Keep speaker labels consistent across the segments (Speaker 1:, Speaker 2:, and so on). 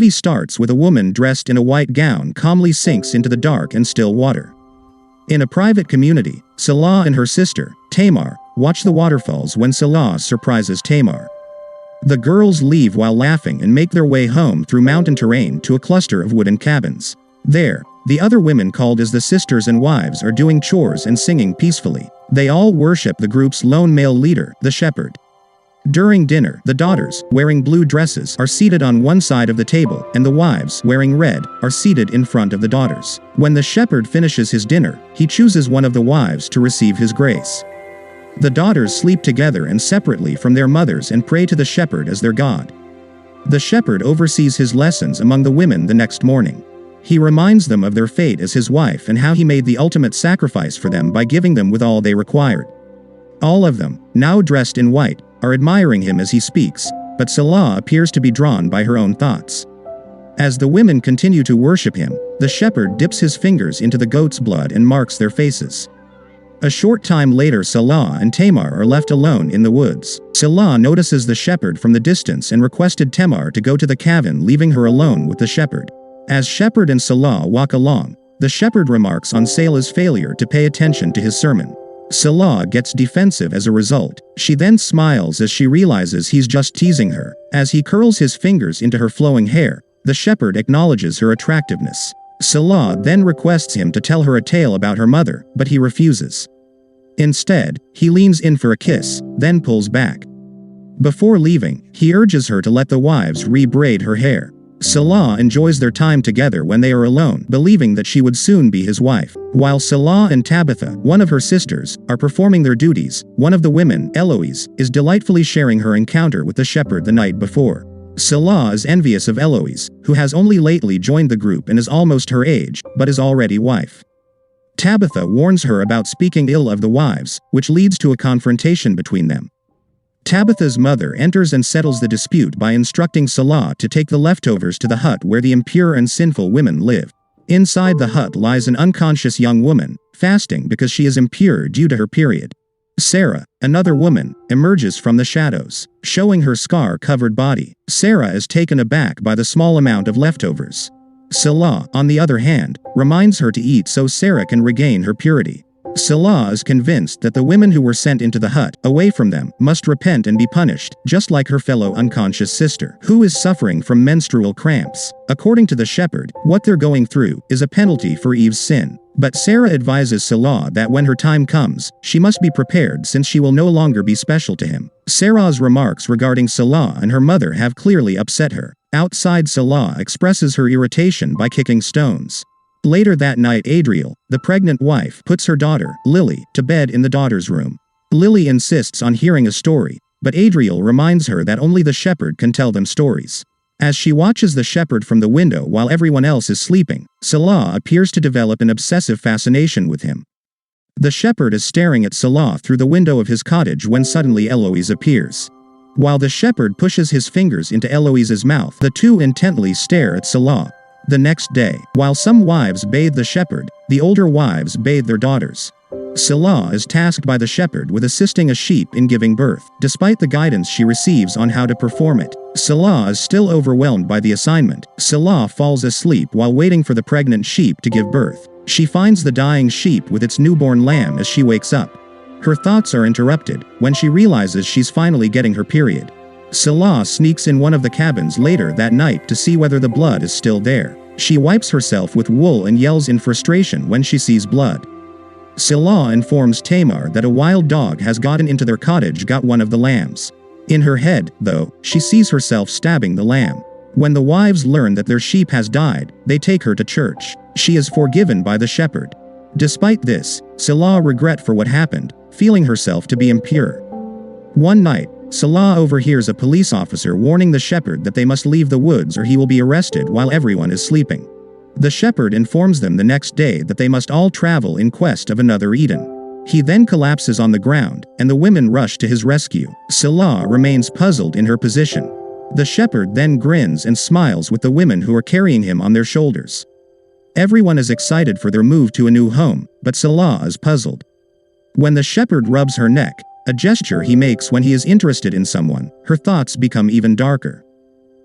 Speaker 1: movie starts with a woman dressed in a white gown calmly sinks into the dark and still water. In a private community, Salah and her sister, Tamar, watch the waterfalls when Salah surprises Tamar. The girls leave while laughing and make their way home through mountain terrain to a cluster of wooden cabins. There, the other women called as the sisters and wives are doing chores and singing peacefully. They all worship the group's lone male leader, the shepherd. During dinner, the daughters, wearing blue dresses, are seated on one side of the table, and the wives, wearing red, are seated in front of the daughters. When the shepherd finishes his dinner, he chooses one of the wives to receive his grace. The daughters sleep together and separately from their mothers and pray to the shepherd as their god. The shepherd oversees his lessons among the women the next morning. He reminds them of their fate as his wife and how he made the ultimate sacrifice for them by giving them with all they required. All of them, now dressed in white, are admiring him as he speaks, but Salah appears to be drawn by her own thoughts. As the women continue to worship him, the shepherd dips his fingers into the goat's blood and marks their faces. A short time later, Salah and Tamar are left alone in the woods. Salah notices the shepherd from the distance and requested Tamar to go to the cavern, leaving her alone with the shepherd. As shepherd and Salah walk along, the shepherd remarks on Salah's failure to pay attention to his sermon. Salah gets defensive as a result. She then smiles as she realizes he's just teasing her. As he curls his fingers into her flowing hair, the shepherd acknowledges her attractiveness. Salah then requests him to tell her a tale about her mother, but he refuses. Instead, he leans in for a kiss, then pulls back. Before leaving, he urges her to let the wives re-braid her hair. Salah enjoys their time together when they are alone, believing that she would soon be his wife. While Salah and Tabitha, one of her sisters, are performing their duties, one of the women, Eloise, is delightfully sharing her encounter with the shepherd the night before. Salah is envious of Eloise, who has only lately joined the group and is almost her age, but is already wife. Tabitha warns her about speaking ill of the wives, which leads to a confrontation between them. Tabitha's mother enters and settles the dispute by instructing Salah to take the leftovers to the hut where the impure and sinful women live. Inside the hut lies an unconscious young woman, fasting because she is impure due to her period. Sarah, another woman, emerges from the shadows, showing her scar-covered body. Sarah is taken aback by the small amount of leftovers. Salah, on the other hand, reminds her to eat so Sarah can regain her purity. Salah is convinced that the women who were sent into the hut, away from them, must repent and be punished, just like her fellow unconscious sister, who is suffering from menstrual cramps. According to the shepherd, what they're going through is a penalty for Eve's sin. But Sarah advises Salah that when her time comes, she must be prepared since she will no longer be special to him. Sarah's remarks regarding Salah and her mother have clearly upset her. Outside, Salah expresses her irritation by kicking stones. Later that night, Adriel, the pregnant wife, puts her daughter, Lily, to bed in the daughter's room. Lily insists on hearing a story, but Adriel reminds her that only the shepherd can tell them stories. As she watches the shepherd from the window while everyone else is sleeping, Salah appears to develop an obsessive fascination with him. The shepherd is staring at Salah through the window of his cottage when suddenly Eloise appears. While the shepherd pushes his fingers into Eloise's mouth, the two intently stare at Salah. The next day, while some wives bathe the shepherd, the older wives bathe their daughters. Salah is tasked by the shepherd with assisting a sheep in giving birth. Despite the guidance she receives on how to perform it, Salah is still overwhelmed by the assignment. Salah falls asleep while waiting for the pregnant sheep to give birth. She finds the dying sheep with its newborn lamb as she wakes up. Her thoughts are interrupted when she realizes she's finally getting her period. Salah sneaks in one of the cabins later that night to see whether the blood is still there. She wipes herself with wool and yells in frustration when she sees blood. Salah informs Tamar that a wild dog has gotten into their cottage, got one of the lambs. In her head, though, she sees herself stabbing the lamb. When the wives learn that their sheep has died, they take her to church. She is forgiven by the shepherd. Despite this, Salah regrets for what happened, feeling herself to be impure. One night, Salah overhears a police officer warning the shepherd that they must leave the woods or he will be arrested while everyone is sleeping. The shepherd informs them the next day that they must all travel in quest of another Eden. He then collapses on the ground, and the women rush to his rescue. Salah remains puzzled in her position. The shepherd then grins and smiles with the women who are carrying him on their shoulders. Everyone is excited for their move to a new home, but Salah is puzzled. When the shepherd rubs her neck, a gesture he makes when he is interested in someone, her thoughts become even darker.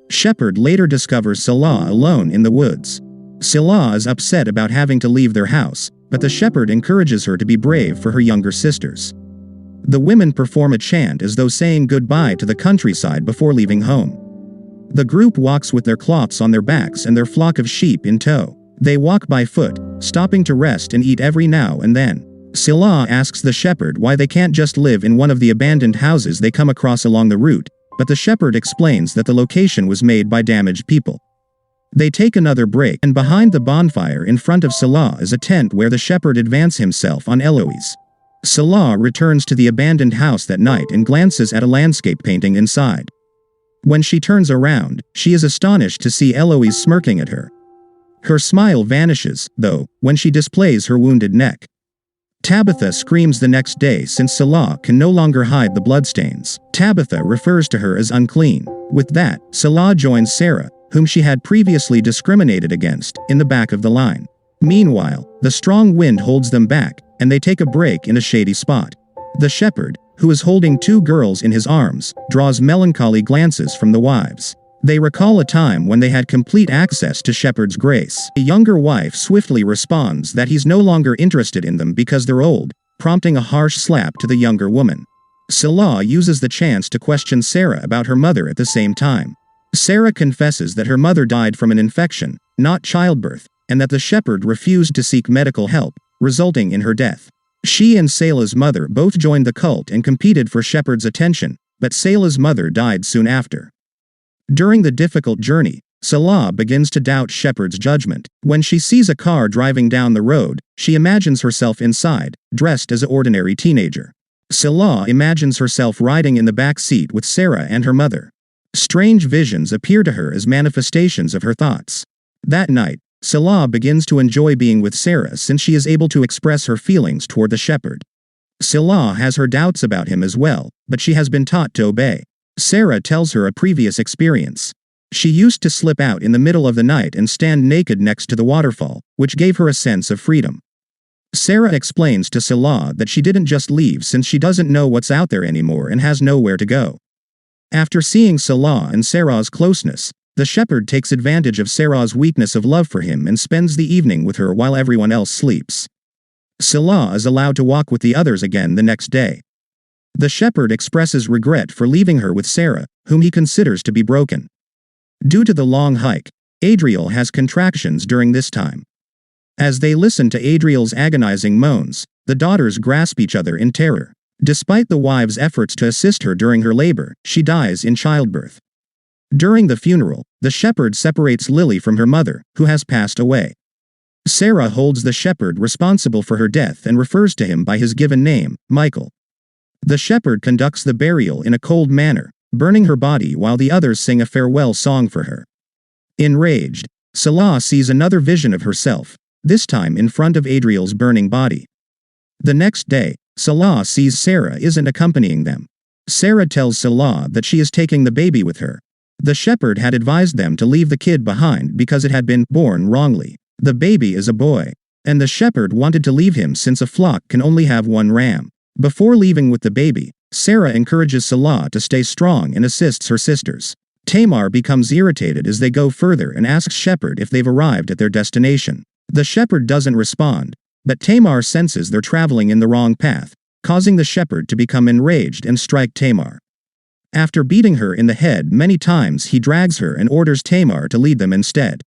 Speaker 1: Shepherd later discovers Salah alone in the woods. Salah is upset about having to leave their house, but the shepherd encourages her to be brave for her younger sisters. The women perform a chant as though saying goodbye to the countryside before leaving home. The group walks with their cloths on their backs and their flock of sheep in tow. They walk by foot, stopping to rest and eat every now and then. Salah asks the shepherd why they can't just live in one of the abandoned houses they come across along the route, but the shepherd explains that the location was made by damaged people. They take another break, and behind the bonfire in front of Salah is a tent where the shepherd advances himself on Eloise. Salah returns to the abandoned house that night and glances at a landscape painting inside. When she turns around, she is astonished to see Eloise smirking at her. Her smile vanishes, though, when she displays her wounded neck. Tabitha screams the next day since Salah can no longer hide the bloodstains. Tabitha refers to her as unclean. With that, Salah joins Sarah, whom she had previously discriminated against, in the back of the line. Meanwhile, the strong wind holds them back, and they take a break in a shady spot. The shepherd, who is holding two girls in his arms, draws melancholy glances from the wives. They recall a time when they had complete access to Shepherd's grace. The younger wife swiftly responds that he's no longer interested in them because they're old, prompting a harsh slap to the younger woman. Salah uses the chance to question Sarah about her mother at the same time. Sarah confesses that her mother died from an infection, not childbirth, and that the shepherd refused to seek medical help, resulting in her death. She and Salah's mother both joined the cult and competed for Shepherd's attention, but Salah's mother died soon after. During the difficult journey, Salah begins to doubt Shepherd's judgment. When she sees a car driving down the road, she imagines herself inside, dressed as an ordinary teenager. Salah imagines herself riding in the back seat with Sarah and her mother. Strange visions appear to her as manifestations of her thoughts. That night, Salah begins to enjoy being with Sarah since she is able to express her feelings toward the shepherd. Salah has her doubts about him as well, but she has been taught to obey. Sarah tells her a previous experience. She used to slip out in the middle of the night and stand naked next to the waterfall, which gave her a sense of freedom. Sarah explains to Salah that she didn't just leave since she doesn't know what's out there anymore and has nowhere to go. After seeing Salah and Sarah's closeness, the shepherd takes advantage of Sarah's weakness of love for him and spends the evening with her while everyone else sleeps. Salah is allowed to walk with the others again the next day. The shepherd expresses regret for leaving her with Sarah, whom he considers to be broken. Due to the long hike, Adriel has contractions during this time. As they listen to Adriel's agonizing moans, the daughters grasp each other in terror. Despite the wife's efforts to assist her during her labor, she dies in childbirth. During the funeral, the shepherd separates Lily from her mother, who has passed away. Sarah holds the shepherd responsible for her death and refers to him by his given name, Michael. The shepherd conducts the burial in a cold manner, burning her body while the others sing a farewell song for her. Enraged, Salah sees another vision of herself, this time in front of Adriel's burning body. The next day, Salah sees Sarah isn't accompanying them. Sarah tells Salah that she is taking the baby with her. The shepherd had advised them to leave the kid behind because it had been born wrongly. The baby is a boy, and the shepherd wanted to leave him since a flock can only have one ram. Before leaving with the baby, Sarah encourages Salah to stay strong and assists her sisters. Tamar becomes irritated as they go further and asks Shepherd if they've arrived at their destination. The shepherd doesn't respond, but Tamar senses they're traveling in the wrong path, causing the shepherd to become enraged and strike Tamar. After beating her in the head many times, he drags her and orders Tamar to lead them instead.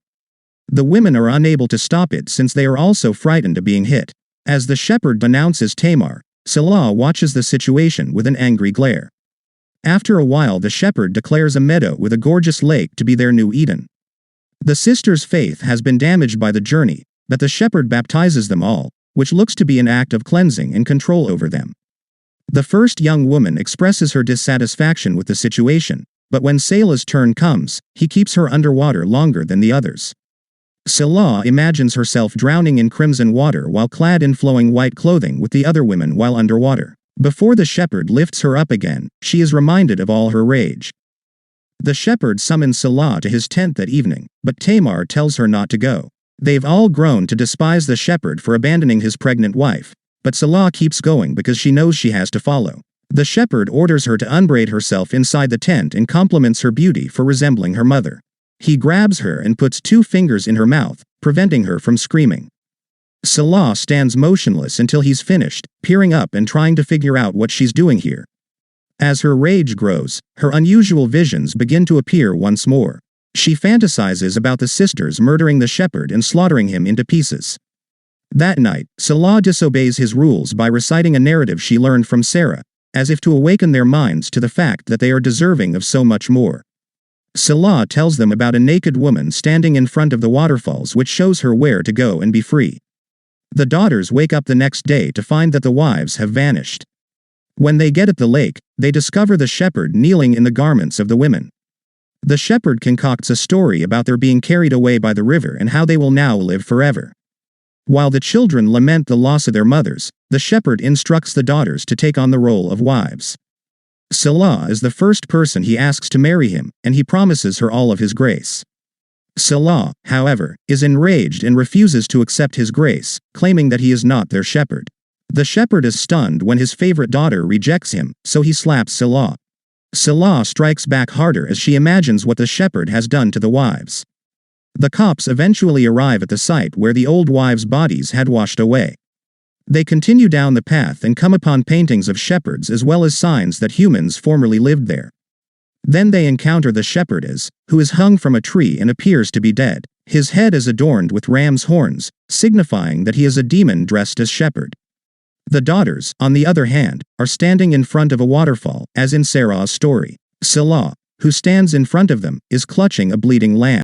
Speaker 1: The women are unable to stop it since they are also frightened of being hit. As the shepherd denounces Tamar, Salah watches the situation with an angry glare. After a while, the shepherd declares a meadow with a gorgeous lake to be their new Eden. The sisters' faith has been damaged by the journey, but the shepherd baptizes them all, which looks to be an act of cleansing and control over them. The first young woman expresses her dissatisfaction with the situation, but when Salah's turn comes, he keeps her underwater longer than the others. Salah imagines herself drowning in crimson water while clad in flowing white clothing with the other women while underwater. Before the shepherd lifts her up again, she is reminded of all her rage. The shepherd summons Salah to his tent that evening, but Tamar tells her not to go. They've all grown to despise the shepherd for abandoning his pregnant wife, but Salah keeps going because she knows she has to follow. The shepherd orders her to unbraid herself inside the tent and compliments her beauty for resembling her mother. He grabs her and puts 2 fingers in her mouth, preventing her from screaming. Salah stands motionless until he's finished, peering up and trying to figure out what she's doing here. As her rage grows, her unusual visions begin to appear once more. She fantasizes about the sisters murdering the shepherd and slaughtering him into pieces. That night, Salah disobeys his rules by reciting a narrative she learned from Sarah, as if to awaken their minds to the fact that they are deserving of so much more. Salah tells them about a naked woman standing in front of the waterfalls, which shows her where to go and be free. The daughters wake up the next day to find that the wives have vanished. When they get at the lake, they discover the shepherd kneeling in the garments of the women. The shepherd concocts a story about their being carried away by the river and how they will now live forever. While the children lament the loss of their mothers, the shepherd instructs the daughters to take on the role of wives. Salah is the first person he asks to marry him, and he promises her all of his grace. Salah, however, is enraged and refuses to accept his grace, claiming that he is not their shepherd. The shepherd is stunned when his favorite daughter rejects him, so he slaps Salah. Salah strikes back harder as she imagines what the shepherd has done to the wives. The cops eventually arrive at the site where the old wives' bodies had washed away. They continue down the path and come upon paintings of shepherds as well as signs that humans formerly lived there. Then they encounter the shepherdess, who is hung from a tree and appears to be dead. His head is adorned with ram's horns, signifying that he is a demon dressed as shepherd. The daughters, on the other hand, are standing in front of a waterfall, as in Sarah's story. Salah, who stands in front of them, is clutching a bleeding lamb.